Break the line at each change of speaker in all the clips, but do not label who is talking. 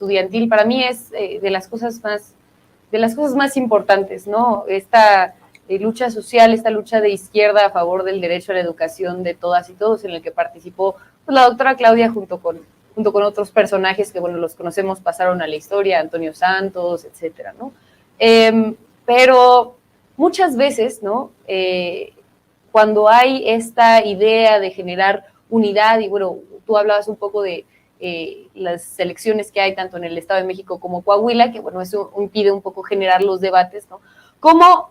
estudiantil para mí es de las cosas más importantes, ¿no? Esta lucha social, esta lucha de izquierda a favor del derecho a la educación de todas y todos, en el que participó pues, la doctora Claudia junto con otros personajes que, bueno, los conocemos, pasaron a la historia, Antonio Santos, etcétera, ¿no? Pero muchas veces, ¿no? Cuando hay esta idea de generar unidad, y bueno, tú hablabas un poco de las elecciones que hay tanto en el Estado de México como Coahuila, que bueno, eso impide un poco generar los debates, ¿no? ¿Cómo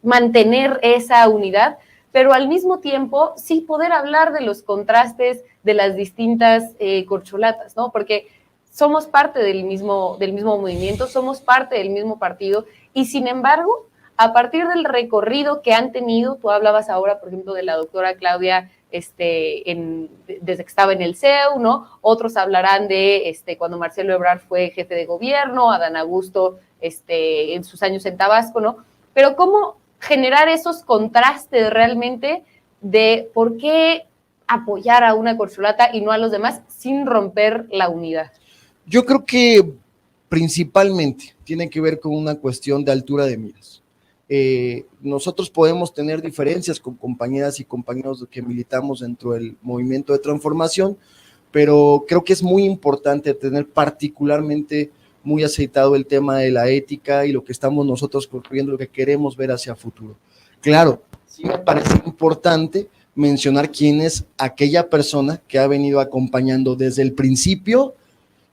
mantener esa unidad, pero al mismo tiempo sí poder hablar de los contrastes de las distintas corcholatas, ¿no? Porque somos parte del mismo movimiento, somos parte del mismo partido, y sin embargo, a partir del recorrido que han tenido, tú hablabas ahora, por ejemplo, de la doctora Claudia, desde que estaba en el CEU, ¿no? Otros hablarán de cuando Marcelo Ebrard fue jefe de gobierno, Adán Augusto en sus años en Tabasco, ¿no? Pero cómo generar esos contrastes realmente de por qué apoyar a una corcholata y no a los demás sin romper la unidad.
Yo creo que principalmente tiene que ver con una cuestión de altura de miras. Nosotros podemos tener diferencias con compañeras y compañeros que militamos dentro del movimiento de transformación, pero creo que es muy importante tener particularmente muy aceitado el tema de la ética y lo que estamos nosotros construyendo, lo que queremos ver hacia futuro. Claro, sí me parece importante mencionar quién es aquella persona que ha venido acompañando desde el principio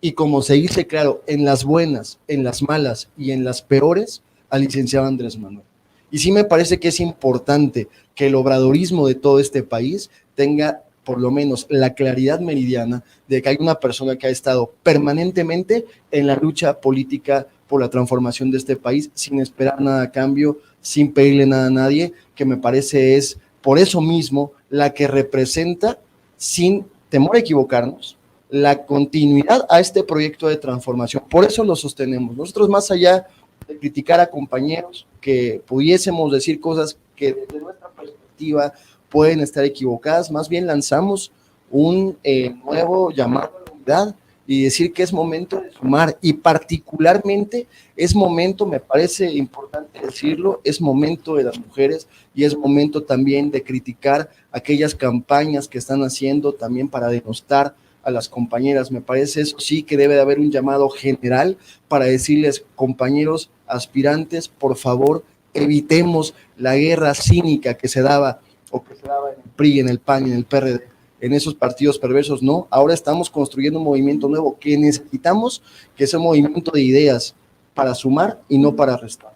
y, como se dice, claro, en las buenas, en las malas y en las peores, al licenciado Andrés Manuel. Y sí me parece que es importante que el obradorismo de todo este país tenga por lo menos la claridad meridiana de que hay una persona que ha estado permanentemente en la lucha política por la transformación de este país, sin esperar nada a cambio, sin pedirle nada a nadie, que me parece es por eso mismo la que representa, sin temor a equivocarnos, la continuidad a este proyecto de transformación. Por eso lo sostenemos. Nosotros, más allá de criticar a compañeros, que pudiésemos decir cosas que desde nuestra perspectiva pueden estar equivocadas, más bien lanzamos un nuevo llamado a la unidad y decir que es momento de sumar, y particularmente es momento, me parece importante decirlo, es momento de las mujeres, y es momento también de criticar aquellas campañas que están haciendo también para denostar a las compañeras. Me parece eso sí que debe de haber un llamado general para decirles, compañeros aspirantes, por favor, evitemos la guerra cínica que se daba o que se daba en el PRI, en el PAN, en el PRD, en esos partidos perversos. No, ahora estamos construyendo un movimiento nuevo que necesitamos, que es un movimiento de ideas para sumar y no para restar.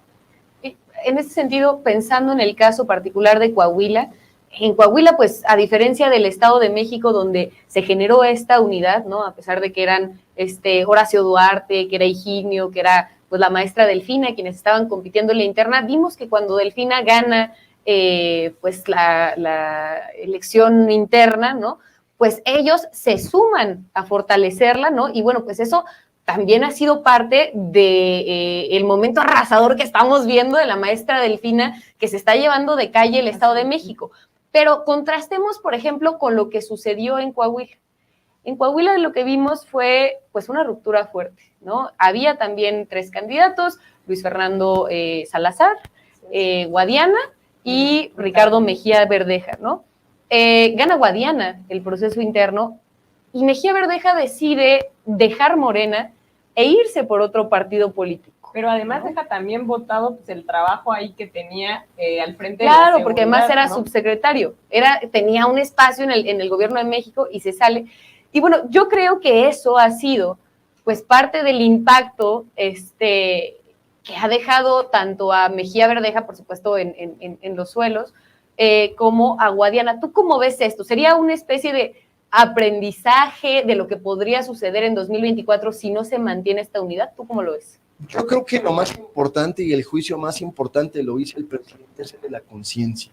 En ese sentido, pensando en el caso particular de Coahuila, en Coahuila, pues, a diferencia del Estado de México, donde se generó esta unidad, ¿no? A pesar de que eran Horacio Duarte, que era Higinio, que era pues la maestra Delfina, quienes estaban compitiendo en la interna, vimos que cuando Delfina gana pues la elección interna, ¿no? Pues ellos se suman a fortalecerla, ¿no? Y bueno, pues eso también ha sido parte de el momento arrasador que estamos viendo de la maestra Delfina, que se está llevando de calle el Estado de México. Pero contrastemos, por ejemplo, con lo que sucedió en Coahuila. En Coahuila lo que vimos fue pues una ruptura fuerte, ¿no? Había también 3 candidatos, Luis Fernando Salazar, Guadiana y Ricardo Mejía Verdeja, ¿no? Gana Guadiana el proceso interno y Mejía Verdeja decide dejar Morena e irse por otro partido político.
Pero además, ¿no?, deja también votado pues, el trabajo ahí que tenía al frente.
Claro, de la seguridad, porque además era, ¿no?, subsecretario, tenía un espacio en el gobierno de México y se sale. Y bueno, yo creo que eso ha sido pues parte del impacto que ha dejado tanto a Mejía Verdeja, por supuesto, en los suelos, como a Guadiana. ¿Tú cómo ves esto? ¿Sería una especie de aprendizaje de lo que podría suceder en 2024 si no se mantiene esta unidad? ¿Tú cómo lo ves?
Yo creo que lo más importante y el juicio más importante lo hizo el presidente, es el de la conciencia.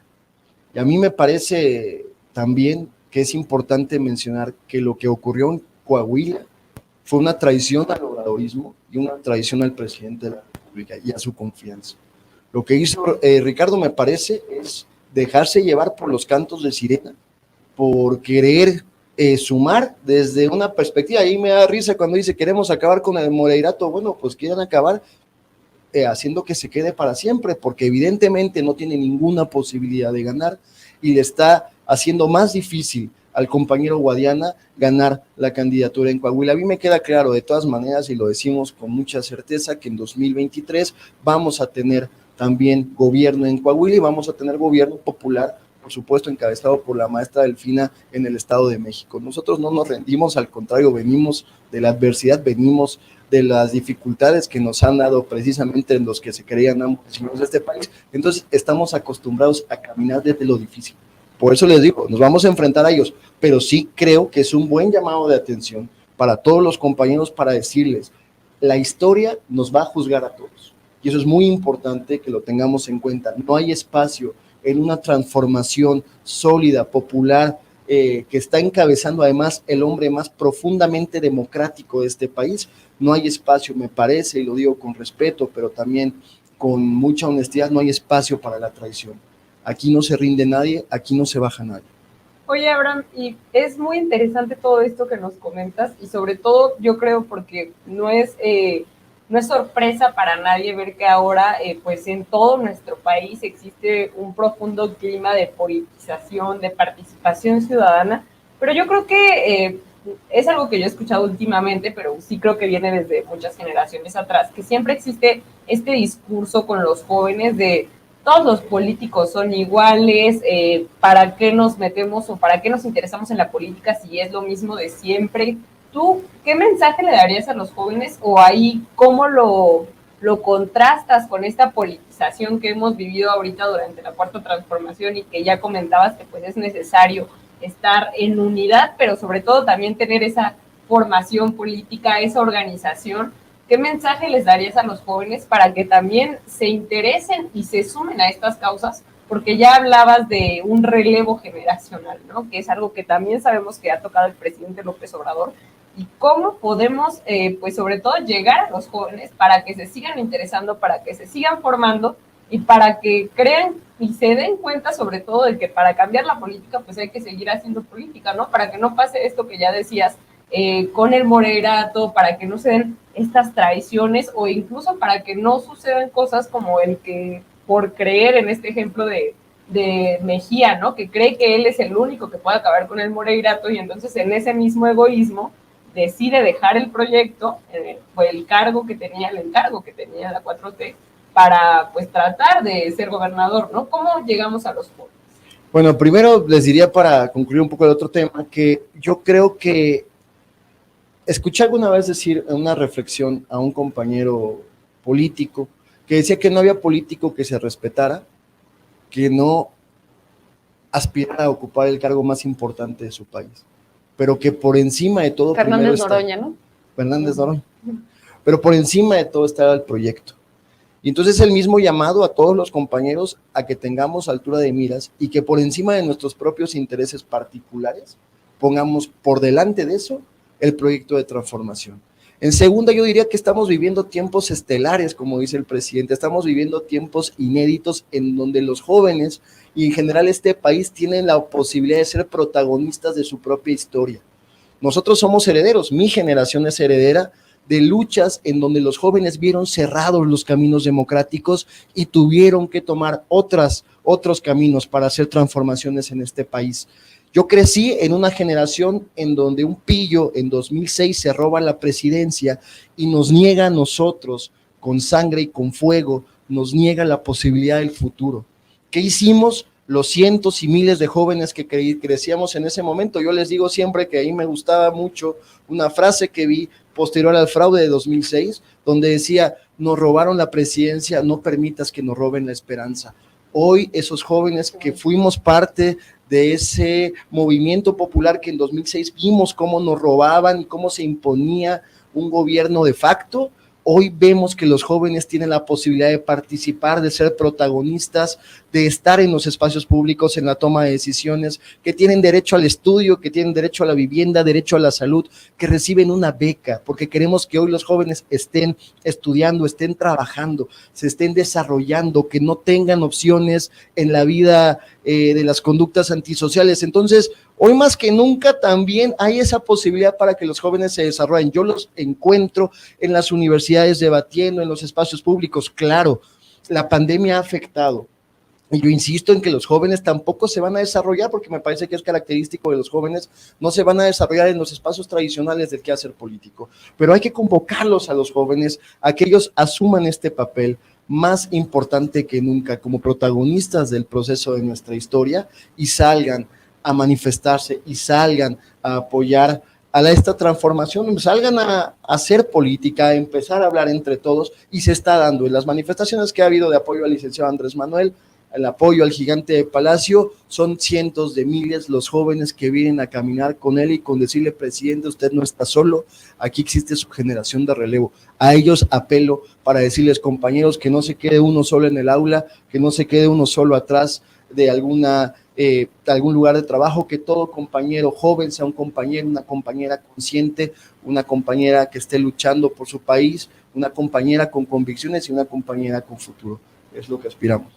Y a mí me parece también que es importante mencionar que lo que ocurrió en Coahuila fue una traición al obradorismo y una traición al presidente de la República y a su confianza. Lo que hizo Ricardo, me parece, es dejarse llevar por los cantos de sirena, por querer sumar desde una perspectiva. Ahí me da risa cuando dice queremos acabar con el Moreirato. Bueno, pues quieren acabar haciendo que se quede para siempre, porque evidentemente no tiene ninguna posibilidad de ganar y le está haciendo más difícil al compañero Guadiana ganar la candidatura en Coahuila. A mí me queda claro, de todas maneras, y lo decimos con mucha certeza, que en 2023 vamos a tener también gobierno en Coahuila y vamos a tener gobierno popular, por supuesto, encabezado por la maestra Delfina en el Estado de México. Nosotros no nos rendimos, al contrario, venimos de la adversidad, venimos de las dificultades que nos han dado precisamente en los que se creían amos y señores de este país. Entonces, estamos acostumbrados a caminar desde lo difícil. Por eso les digo, nos vamos a enfrentar a ellos, pero sí creo que es un buen llamado de atención para todos los compañeros para decirles, la historia nos va a juzgar a todos. Y eso es muy importante que lo tengamos en cuenta. No hay espacio en una transformación sólida, popular, que está encabezando además el hombre más profundamente democrático de este país. No hay espacio, me parece, y lo digo con respeto, pero también con mucha honestidad, no hay espacio para la traición. Aquí no se rinde nadie, aquí no se baja nadie.
Oye, Abraham, y es muy interesante todo esto que nos comentas, y sobre todo yo creo porque no es sorpresa para nadie ver que ahora, pues en todo nuestro país existe un profundo clima de politización, de participación ciudadana, pero yo creo que es algo que yo he escuchado últimamente, pero sí creo que viene desde muchas generaciones atrás, que siempre existe este discurso con los jóvenes de todos los políticos son iguales, ¿para qué nos metemos o para qué nos interesamos en la política si es lo mismo de siempre? ¿Tú qué mensaje le darías a los jóvenes o ahí cómo lo contrastas con esta politización que hemos vivido ahorita durante la Cuarta Transformación y que ya comentabas que pues es necesario estar en unidad, pero sobre todo también tener esa formación política, esa organización? ¿Qué mensaje les darías a los jóvenes para que también se interesen y se sumen a estas causas? Porque ya hablabas de un relevo generacional, ¿no? Que es algo que también sabemos que ha tocado el presidente López Obrador. ¿Y cómo podemos, pues sobre todo, llegar a los jóvenes para que se sigan interesando, para que se sigan formando y para que crean y se den cuenta sobre todo de que para cambiar la política, pues hay que seguir haciendo política, ¿no? Para que no pase esto que ya decías, con el Moreirato, para que no se den estas traiciones o incluso para que no sucedan cosas como el que, por creer en este ejemplo de Mejía, ¿no? Que cree que él es el único que puede acabar con el Moreirato y entonces en ese mismo egoísmo decide dejar el proyecto, fue el encargo que tenía la 4T para pues tratar de ser gobernador, ¿no? ¿Cómo llegamos a los jóvenes?
Bueno, primero les diría, para concluir un poco el otro tema, que yo creo que escuché alguna vez decir en una reflexión a un compañero político que decía que no había político que se respetara, que no aspirara a ocupar el cargo más importante de su país, pero que por encima de todo...
Fernández Noroña, ¿no?
Fernández Noroña. Pero por encima de todo estaba el proyecto. Y entonces el mismo llamado a todos los compañeros a que tengamos altura de miras y que por encima de nuestros propios intereses particulares pongamos por delante de eso el proyecto de transformación. En segunda, yo diría que estamos viviendo tiempos estelares, como dice el presidente, estamos viviendo tiempos inéditos en donde los jóvenes y en general este país tienen la posibilidad de ser protagonistas de su propia historia. Nosotros somos herederos, mi generación es heredera de luchas en donde los jóvenes vieron cerrados los caminos democráticos y tuvieron que tomar otros caminos para hacer transformaciones en este país. Yo crecí en una generación en donde un pillo en 2006 se roba la presidencia y nos niega a nosotros, con sangre y con fuego, nos niega la posibilidad del futuro. ¿Qué hicimos los cientos y miles de jóvenes que crecíamos en ese momento? Yo les digo siempre que ahí me gustaba mucho una frase que vi posterior al fraude de 2006, donde decía, nos robaron la presidencia, no permitas que nos roben la esperanza. Hoy esos jóvenes que fuimos parte de ese movimiento popular que en 2006 vimos cómo nos robaban y cómo se imponía un gobierno de facto, Hoy vemos que los jóvenes tienen la posibilidad de participar, de ser protagonistas, de estar en los espacios públicos, en la toma de decisiones, que tienen derecho al estudio, que tienen derecho a la vivienda, derecho a la salud, que reciben una beca, porque queremos que hoy los jóvenes estén estudiando, estén trabajando, se estén desarrollando, que no tengan opciones en la vida de las conductas antisociales. Entonces, hoy más que nunca también hay esa posibilidad para que los jóvenes se desarrollen. Yo los encuentro en las universidades debatiendo, en los espacios públicos. Claro, la pandemia ha afectado. Y yo insisto en que los jóvenes tampoco se van a desarrollar, porque me parece que es característico de los jóvenes, no se van a desarrollar en los espacios tradicionales del quehacer político. Pero hay que convocarlos a los jóvenes a que ellos asuman este papel más importante que nunca como protagonistas del proceso de nuestra historia y salgan a manifestarse y salgan a apoyar a esta transformación, salgan a hacer política, a empezar a hablar entre todos, y se está dando en las manifestaciones que ha habido de apoyo al licenciado Andrés Manuel, el apoyo al gigante de Palacio. Son cientos de miles los jóvenes que vienen a caminar con él y con decirle: presidente, usted no está solo, aquí existe su generación de relevo. A ellos apelo para decirles: compañeros, que no se quede uno solo en el aula, que no se quede uno solo atrás de algún lugar de trabajo, que todo compañero joven sea un compañero, una compañera consciente, una compañera que esté luchando por su país, una compañera con convicciones y una compañera con futuro. Es lo que aspiramos.